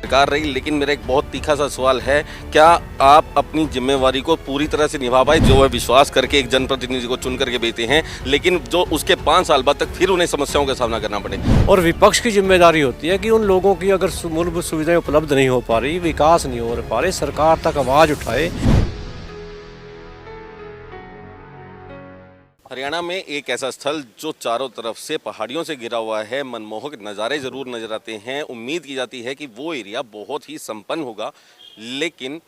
सरकार रही, लेकिन मेरा एक बहुत तीखा सा सवाल है, क्या आप अपनी जिम्मेवारी को पूरी तरह से निभा पाए? जो है विश्वास करके एक जनप्रतिनिधि को चुन करके भेजते हैं, लेकिन जो उसके 5 साल बाद तक फिर उन्हें समस्याओं का सामना करना पड़े। और विपक्ष की जिम्मेदारी होती है कि उन लोगों की अगर मूलभूत सुविधाएं उपलब्ध नहीं हो पा रही, विकास नहीं हो पा रही, सरकार तक आवाज़ उठाए। हरियाणा में एक ऐसा स्थल जो चारों तरफ से पहाड़ियों से घिरा हुआ है, मनमोहक नज़ारे ज़रूर नज़र आते हैं। उम्मीद की जाती है कि वो एरिया बहुत ही संपन्न होगा, लेकिन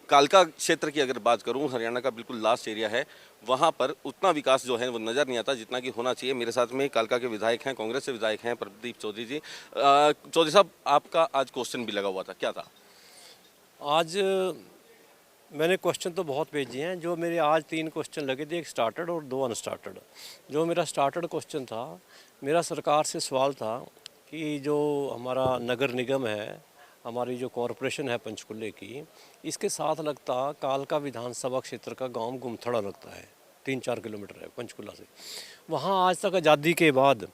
कालका क्षेत्र की अगर बात करूं, हरियाणा का बिल्कुल लास्ट एरिया है, वहां पर उतना विकास जो है वो नज़र नहीं आता जितना कि होना चाहिए। मेरे साथ में कालका के विधायक हैं, कांग्रेस से विधायक हैं, प्रदीप चौधरी जी। चौधरी साहब, आपका आज क्वेश्चन भी लगा हुआ था, क्या था? आज मैंने क्वेश्चन तो बहुत भेजे हैं। जो मेरे आज 3 क्वेश्चन लगे थे, एक स्टार्टेड और 2 अनस्टार्टेड। जो मेरा स्टार्टेड क्वेश्चन था, मेरा सरकार से सवाल था कि जो हमारा नगर निगम है, हमारी जो कॉरपोरेशन है पंचकुले की, इसके साथ लगता कालका विधानसभा क्षेत्र का गांव गुमथड़ा लगता है, 3-4 किलोमीटर है पंचकुला से। वहाँ आज तक आज़ादी के बाद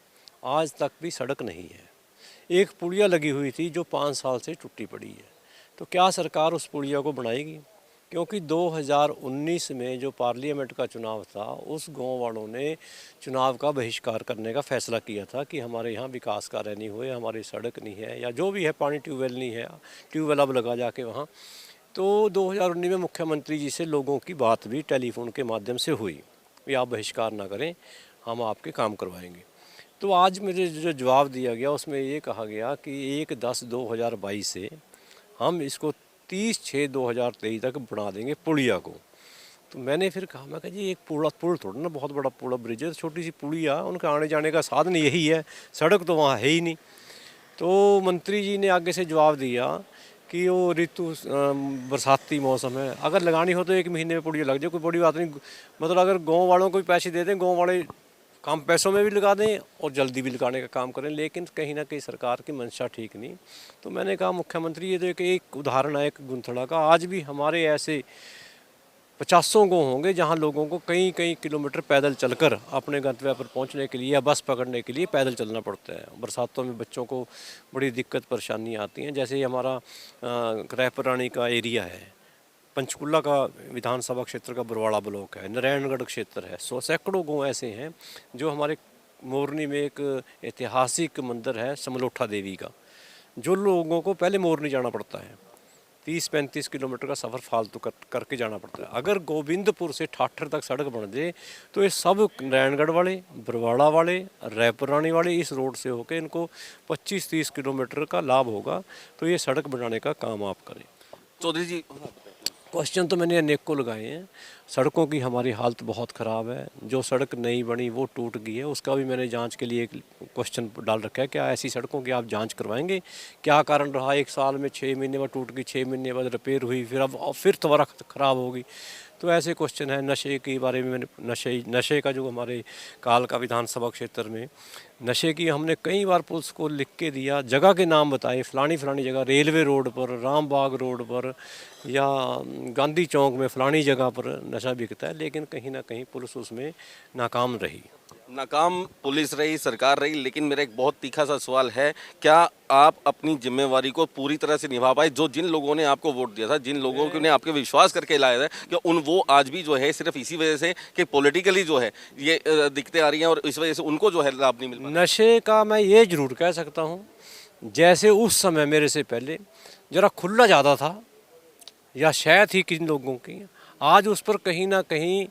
आज तक भी सड़क नहीं है। एक पुलिया लगी हुई थी जो 5 साल से टूटी पड़ी है। तो क्या सरकार उस पुलिया को बनाएगी? क्योंकि 2019 में जो पार्लियामेंट का चुनाव था, उस गांव वालों ने चुनाव का बहिष्कार करने का फैसला किया था कि हमारे यहाँ विकास कार्य नहीं हुए, हमारी सड़क नहीं है, या जो भी है, पानी ट्यूबवेल नहीं है, ट्यूबवेल अब लगा जाके वहाँ। तो 2019 में मुख्यमंत्री जी से लोगों की बात भी टेलीफोन के माध्यम से हुई कि आप बहिष्कार ना करें, हम आपके काम करवाएंगे। तो आज मुझे जो जवाब दिया गया उसमें ये कहा गया कि 1/10/2022 से हम इसको 30/6/2023 तक बना देंगे पुलिया को। तो मैंने फिर कहा, मैं कहा जी एक पुल थोड़ा ना बहुत बड़ा पुल ब्रिज है, छोटी सी पुलिया, उनका आने जाने का साधन यही है, सड़क तो वहाँ है ही नहीं। तो मंत्री जी ने आगे से जवाब दिया कि वो ऋतु बरसाती मौसम है, अगर लगानी हो तो 1 महीने में पुलिया लग जाए, कोई बड़ी बात नहीं। मतलब अगर गाँव वालों को भी पैसे दे दें, गाँव वाले कम पैसों में भी लगा दें और जल्दी भी लगाने का काम करें, लेकिन कहीं ना कहीं सरकार की मंशा ठीक नहीं। तो मैंने कहा, मुख्यमंत्री ये तो एक उदाहरण है एक गुंथड़ा का, आज भी हमारे ऐसे 50 गाँव होंगे जहां लोगों को कई कई किलोमीटर पैदल चलकर अपने गंतव्य पर पहुंचने के लिए या बस पकड़ने के लिए पैदल चलना पड़ता है। बरसातों में बच्चों को बड़ी दिक्कत परेशानी आती हैं। जैसे हमारा रायपुरानी का एरिया है, पंचकुला का विधानसभा क्षेत्र का बरवाड़ा ब्लॉक है, नारायणगढ़ क्षेत्र है, सैकड़ों गाँव ऐसे हैं जो हमारे मोरनी में एक ऐतिहासिक मंदिर है समलोठा देवी का, जो लोगों को पहले मोरनी जाना पड़ता है, 30-35 किलोमीटर का सफ़र फालतू करके जाना पड़ता है। अगर गोविंदपुर से ठाठर तक सड़क बन जाए तो ये सब नारायणगढ़ वाले, बरवाड़ा वाले, रायपुरानी वाले इस रोड से होकर इनको 25-30 किलोमीटर का लाभ होगा। तो ये सड़क बनाने का काम आप करें। चौधरी जी, क्वेश्चन तो मैंने अनेक को लगाए हैं। सड़कों की हमारी हालत बहुत ख़राब है, जो सड़क नई बनी वो टूट गई है, उसका भी मैंने जांच के लिए एक क्वेश्चन डाल रखा है। क्या ऐसी सड़कों की आप जांच करवाएंगे? क्या कारण रहा? 1 साल में 6 महीने में टूट गई, 6 महीने बाद रिपेयर हुई, फिर अब फिर दोबारा ख़राब होगी। तो ऐसे क्वेश्चन है। नशे के बारे में मैंने नशे का जो हमारे कालका विधानसभा क्षेत्र में नशे की हमने कई बार पुलिस को लिख के दिया, जगह के नाम बताए, फलानी जगह रेलवे रोड पर, रामबाग रोड पर या गांधी चौक में फलानी जगह पर नशा बिकता है, लेकिन कहीं ना कहीं पुलिस उसमें नाकाम रही। नाकाम पुलिस रही, सरकार रही, लेकिन मेरा एक बहुत तीखा सा सवाल है, क्या आप अपनी जिम्मेवारी को पूरी तरह से निभा पाए? जो जिन लोगों ने आपको वोट दिया था, जिन लोगों ने आपके विश्वास करके लाया था, कि वो आज भी जो है सिर्फ इसी वजह से कि पॉलिटिकली जो है ये दिक्कतें आ रही हैं और इस वजह से उनको जो है लाभ नहीं मिल पा। नशे का मैं ये जरूर कह सकता हूँ, जैसे उस समय मेरे से पहले जरा खुला ज़्यादा था या शायद ही किन लोगों की, आज उस पर कहीं ना कहीं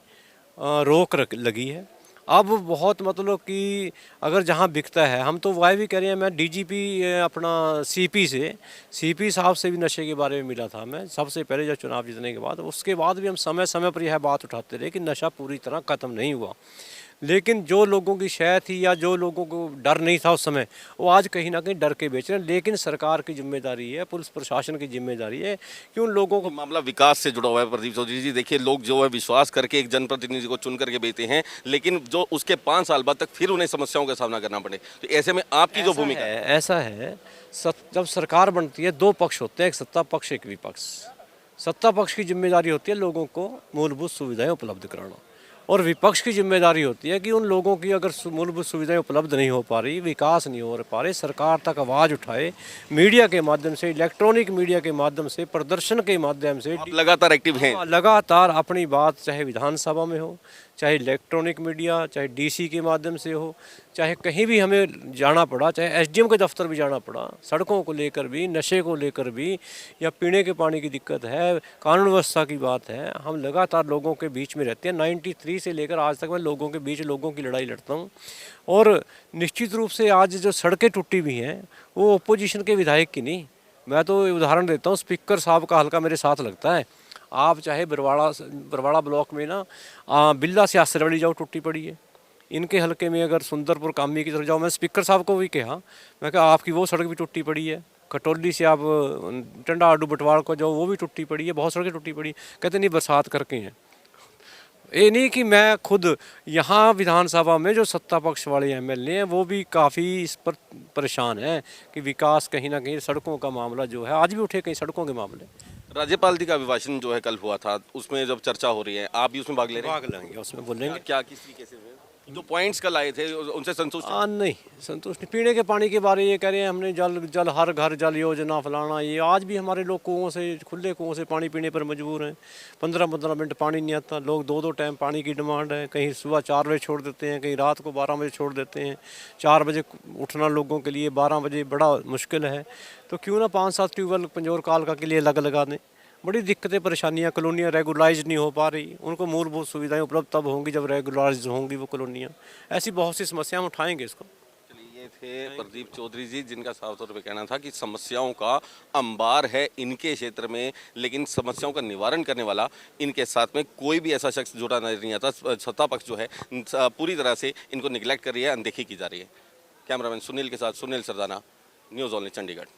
रोक लगी है। अब बहुत मतलब कि अगर जहाँ बिकता है, हम तो वह भी कह रहे हैं, मैं डीजीपी अपना सीपी साहब से भी नशे के बारे में मिला था मैं सबसे पहले जब चुनाव जीतने के बाद। उसके बाद भी हम समय समय पर यह बात उठाते रहे कि नशा पूरी तरह ख़त्म नहीं हुआ, लेकिन जो लोगों की शय थी या जो लोगों को डर नहीं था उस समय, वो आज कहीं ना कहीं डर के बेच रहे हैं। लेकिन सरकार की जिम्मेदारी है, पुलिस प्रशासन की जिम्मेदारी है कि उन लोगों को, मामला विकास से जुड़ा हुआ है प्रदीप चौधरी जी। देखिए, लोग जो है विश्वास करके एक जनप्रतिनिधि को चुन करके भेजते हैं, लेकिन जो उसके 5 साल बाद तक फिर उन्हें समस्याओं का सामना करना पड़े। तो ऐसे में आपकी जो भूमिका है, ऐसा है, जब सरकार बनती है 2 पक्ष होते हैं, एक सत्ता पक्ष एक विपक्ष। सत्ता पक्ष की जिम्मेदारी होती है लोगों को मूलभूत सुविधाएं उपलब्ध कराना, और विपक्ष की जिम्मेदारी होती है कि उन लोगों की अगर मूलभूत सुविधाएं उपलब्ध नहीं हो पा रही, विकास नहीं हो पा रही, सरकार तक आवाज़ उठाए, मीडिया के माध्यम से, इलेक्ट्रॉनिक मीडिया के माध्यम से, प्रदर्शन के माध्यम से। आप लगातार एक्टिव हैं। लगातार अपनी बात चाहे विधानसभा में हो, चाहे इलेक्ट्रॉनिक मीडिया, चाहे डीसी के माध्यम से हो, चाहे कहीं भी हमें जाना पड़ा, चाहे एसडीएम के दफ्तर भी जाना पड़ा, सड़कों को लेकर भी, नशे को लेकर भी, या पीने के पानी की दिक्कत है, कानून व्यवस्था की बात है, हम लगातार लोगों के बीच में रहते हैं। 93 से लेकर आज तक मैं लोगों के बीच लोगों की लड़ाई लड़ता हूँ। और निश्चित रूप से आज जो सड़कें टूटी हुई हैं वो ओपोजिशन के विधायक की नहीं। मैं तो उदाहरण देता हूँ, स्पीकर साहब का हल्का मेरे साथ लगता है। आप चाहे बरवाड़ा ब्लॉक में ना बिल्ला से आसरवाड़ी जाओ, टूटी पड़ी है। इनके हलके में अगर सुंदरपुर कामी की तरफ जाओ, मैं स्पीकर साहब को भी कहा, मैं कहा आपकी वो सड़क भी टूटी पड़ी है। कटौली से आप टंडा आडू बटवाड़ को जाओ, वो भी टूटी पड़ी है, बहुत सड़कें टूटी पड़ी। कहते नहीं बरसात करके हैं। ये नहीं कि मैं खुद यहाँ विधानसभा में जो सत्ता पक्ष वाले एमएलए हैं वो भी काफ़ी इस पर परेशान हैं कि विकास कहीं ना कहीं, सड़कों का मामला जो है आज भी उठे कहीं सड़कों के मामले। राज्यपाल जी का अभिभाषण जो है कल हुआ था, उसमें जब चर्चा हो रही है, आप भी उसमें भाग ले रहे हैं? भाग लेंगे, उसमें बोलेंगे। क्या किस तरीके से हुए? जो पॉइंट्स कल आए थे उनसे संतुष्ट हैं? नहीं संतुष्ट नहीं। पीने के पानी के बारे ये कह रहे हैं हमने जल हर घर जल योजना फलाना, ये आज भी हमारे लोग कुओं से, खुले कुओं से पानी पीने पर मजबूर हैं। 15-15 मिनट पानी नहीं आता। लोग 2-2 टाइम पानी की डिमांड है। कहीं सुबह 4 बजे छोड़ देते हैं, कहीं रात को 12 बजे छोड़ देते हैं। 4 बजे उठना लोगों के लिए 12 बजे बड़ा मुश्किल है। तो क्यों ना 5-7 ट्यूबवेल पंजोर कालका के लिए अलग लगा दें। बड़ी दिक्कतें परेशानियाँ, कॉलोनियाँ रेगुलाइज नहीं हो पा रही। उनको मूलभूत सुविधाएं उपलब्ध तब होंगी जब रेगुलाइज होंगी वो कॉलोनियाँ। ऐसी बहुत सी समस्या हम उठाएंगे इसको। चलिए, ये थे प्रदीप चौधरी जी, जिनका साफ तौर पे कहना था कि समस्याओं का अंबार है इनके क्षेत्र में, लेकिन समस्याओं का निवारण करने वाला इनके साथ में कोई भी ऐसा शख्स जुड़ा नजर नहीं आता। सत्ता पक्ष जो है पूरी तरह से इनको निगलेक्ट कर रही है, अनदेखी की जा रही है। कैमरामैन सुनील के साथ सुनील सरदाना, न्यूज़ ऑनलाइन चंडीगढ़।